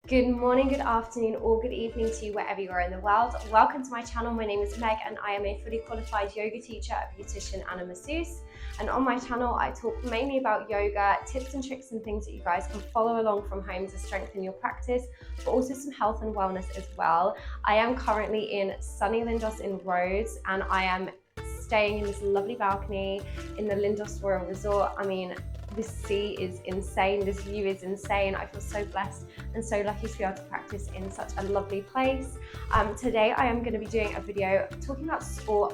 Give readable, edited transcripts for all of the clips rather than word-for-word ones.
Good morning, good afternoon, or good evening to you wherever you are in the world. Welcome to my channel. My name is Meg and I am a fully qualified yoga teacher, a beautician and a masseuse. And on my channel, I talk mainly about yoga, tips and tricks and things that you guys can follow along from home to strengthen your practice, but also some health and wellness as well. I am currently in sunny Lindos in Rhodes and I am staying in this lovely balcony in the Lindos Royal Resort. I mean, this sea is insane, this view is insane. I feel so blessed and so lucky to be able to practice in such a lovely place. Today I am going to be doing a video talking about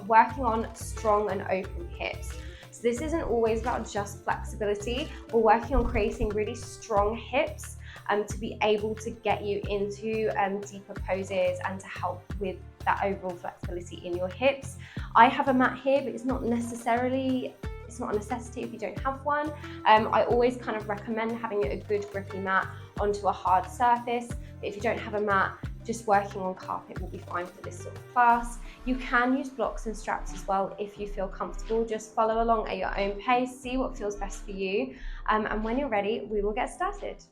working on strong and open hips. So this isn't always about just flexibility. We're working on creating really strong hips to be able to get you into deeper poses and to help with that overall flexibility in your hips. I have a mat here, but it's not a necessity if you don't have one. I always kind of recommend having a good grippy mat onto a hard surface, but if you don't have a mat, just working on carpet will be fine for this sort of class. You can use blocks and straps as well if you feel comfortable. Just follow along at your own pace, see what feels best for you, and when you're ready, we will get started.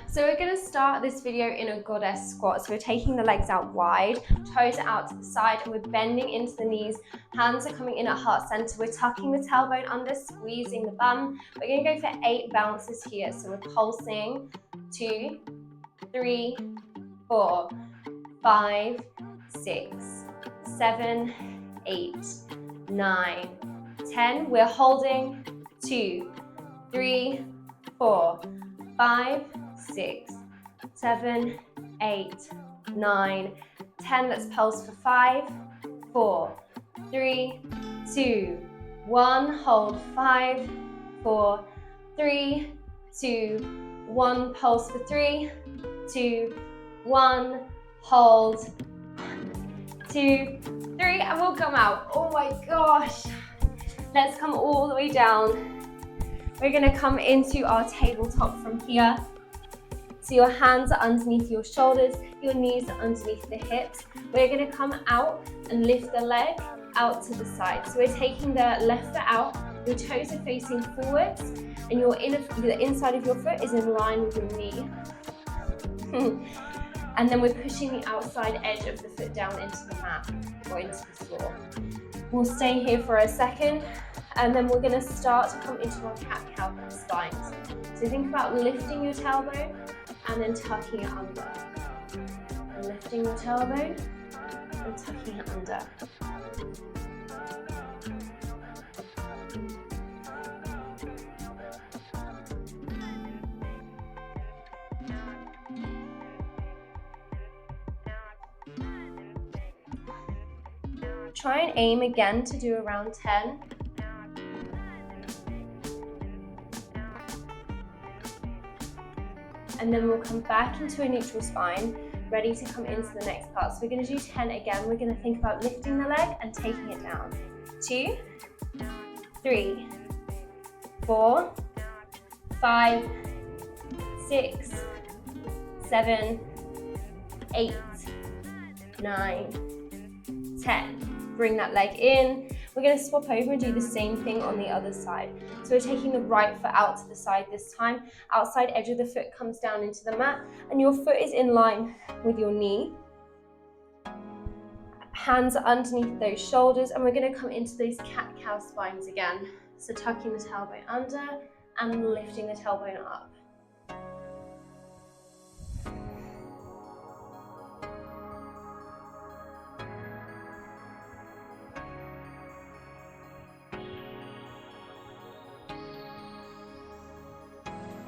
So we're going to start this video in a goddess squat. So we're taking the legs out wide, toes are out to the side, and we're bending into the knees. Hands are coming in at heart center. We're tucking the tailbone under, squeezing the bum. We're going to go for 8 bounces here. So we're pulsing 2, 3, 4, 5, 6, 7, 8, 9, 10. We're holding 2, 3, 4, 5, 6, 7, 8, 9, 10. Let's pulse for 5, 4, 3, 2, 1. Hold 5, 4, 3, 2, 1. Pulse for 3, 2, 1. Hold 1, 2, 3, and we'll come out. Oh my gosh. Let's come all the way down. We're going to come into our tabletop from here. So your hands are underneath your shoulders, your knees are underneath the hips. We're going to come out and lift the leg out to the side. So we're taking the left foot out, your toes are facing forwards, and the inside of your foot is in line with your knee. And then we're pushing the outside edge of the foot down into the mat or into the floor. We'll stay here for a second, and then we're going to start to come into our cat-cow spines. So think about lifting your tailbone and then tucking it under. And lifting your tailbone and tucking it under. Try and aim again to do around 10. And then we'll come back into a neutral spine, ready to come into the next part. So we're going to do 10 again. We're going to think about lifting the leg and taking it down. 2, 3, 4, 5, 6, 7, 8, 9, 10. Bring that leg in. We're going to swap over and do the same thing on the other side. So we're taking the right foot out to the side this time. Outside edge of the foot comes down into the mat and your foot is in line with your knee. Hands are underneath those shoulders, and we're going to come into those cat-cow spines again. So tucking the tailbone under and lifting the tailbone up.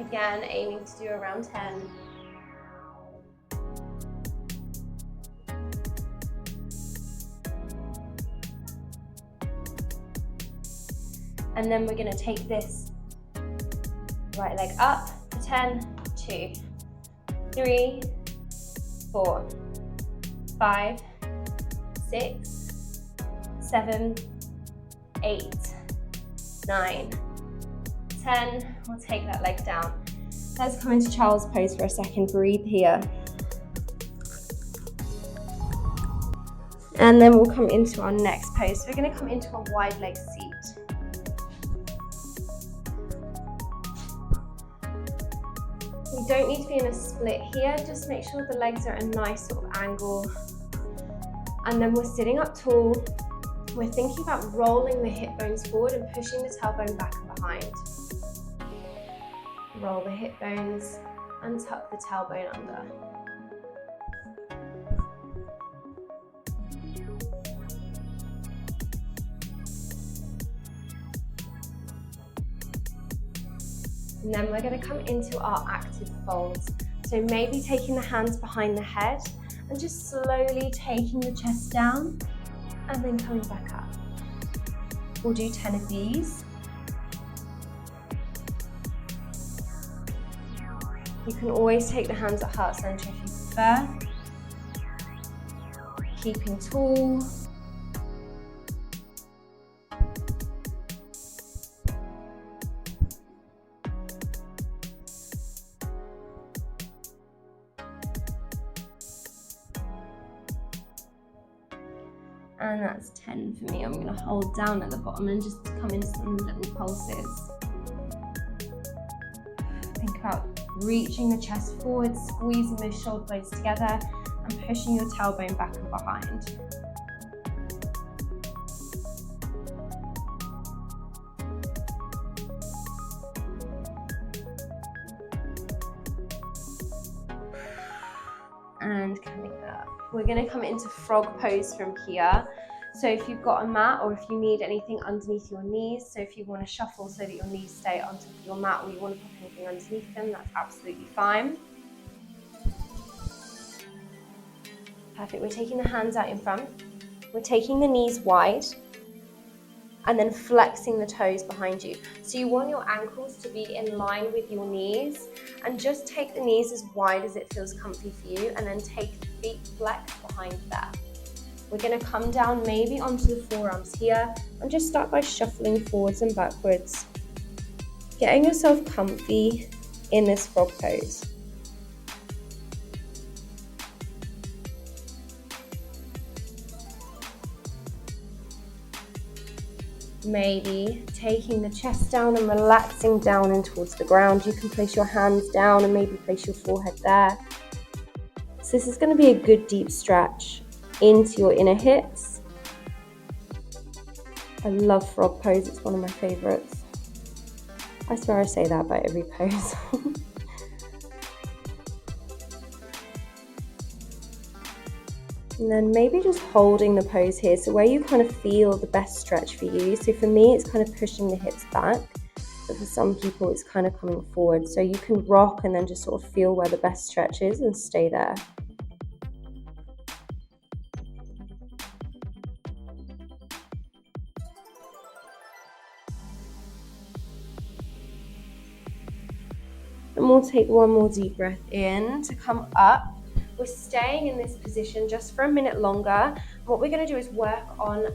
Again, aiming to do around 10. And then we're going to take this right leg up for 10, 2, 3, 4, 5, 6, 7, 8, 9, 10. We'll take that leg down. Let's come into child's pose for a second. Breathe here. And then we'll come into our next pose. So we're going to come into a wide leg seat. You don't need to be in a split here, just make sure the legs are at a nice sort of angle. And then we're sitting up tall. We're thinking about rolling the hip bones forward and pushing the tailbone back and behind. Roll the hip bones and tuck the tailbone under. And then we're going to come into our active folds. So maybe taking the hands behind the head and just slowly taking the chest down and then coming back up. We'll do 10 of these. You can always take the hands at heart center if you prefer. Keeping tall. And that's 10 for me. I'm going to hold down at the bottom and just come into some little pulses. Think about reaching the chest forward, squeezing those shoulder blades together and pushing your tailbone back and behind. And coming up. We're going to come into frog pose from here. So if you've got a mat or if you need anything underneath your knees, so if you want to shuffle so that your knees stay on top of your mat or you want to put anything underneath them, that's absolutely fine. Perfect. We're taking the hands out in front. We're taking the knees wide and then flexing the toes behind you. So you want your ankles to be in line with your knees and just take the knees as wide as it feels comfy for you and then take the feet flex behind that. We're going to come down maybe onto the forearms here and just start by shuffling forwards and backwards, getting yourself comfy in this frog pose. Maybe taking the chest down and relaxing down in towards the ground. You can place your hands down and maybe place your forehead there. So this is going to be a good deep stretch into your inner hips. I love frog pose, it's one of my favorites. I swear I say that about every pose. And then maybe just holding the pose here, so where you kind of feel the best stretch for you. So for me, it's kind of pushing the hips back, but for some people, it's kind of coming forward. So you can rock and then just sort of feel where the best stretch is and stay there. And we'll take one more deep breath in to come up. We're staying in this position just for a minute longer. What we're going to do is work on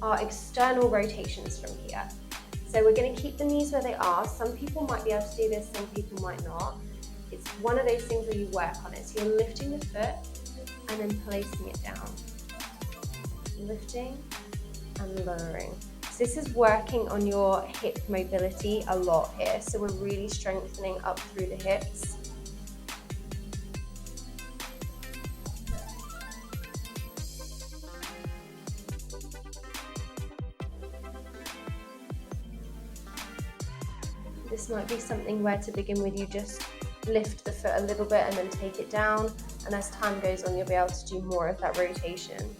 our external rotations from here. So we're going to keep the knees where they are. Some people might be able to do this, some people might not. It's one of those things where you work on it. So you're lifting the foot and then placing it down. Lifting and lowering. So this is working on your hip mobility a lot here. So we're really strengthening up through the hips. This might be something where to begin with you just lift the foot a little bit and then take it down, and as time goes on you'll be able to do more of that rotation.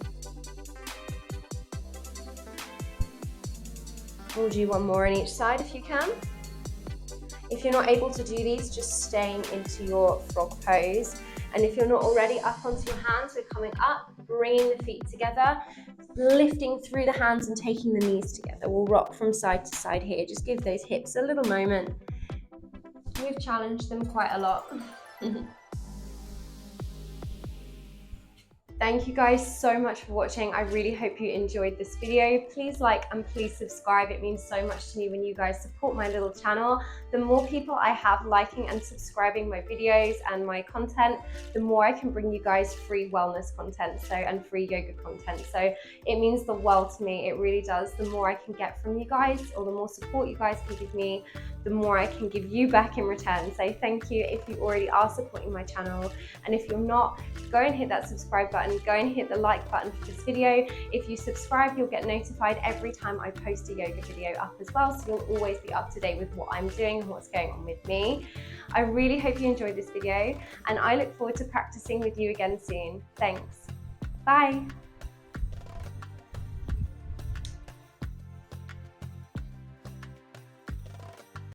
We'll do one more on each side if you can. If you're not able to do these, just staying into your frog pose. And if you're not already up onto your hands, we're coming up, bringing the feet together, lifting through the hands and taking the knees together. We'll rock from side to side here. Just give those hips a little moment. We've challenged them quite a lot. Thank you guys so much for watching. I really hope you enjoyed this video. Please like and please subscribe. It means so much to me when you guys support my little channel. The more people I have liking and subscribing my videos and my content, the more I can bring you guys free wellness content and free yoga content. So it means the world to me. It really does. The more I can get from you guys, or the more support you guys can give me, the more I can give you back in return. So thank you if you already are supporting my channel. And if you're not, go and hit that subscribe button, go and hit the like button for this video. If you subscribe, you'll get notified every time I post a yoga video up as well, so you'll always be up to date with what I'm doing and what's going on with me. I really hope you enjoyed this video, and I look forward to practicing with you again soon. Thanks. Bye.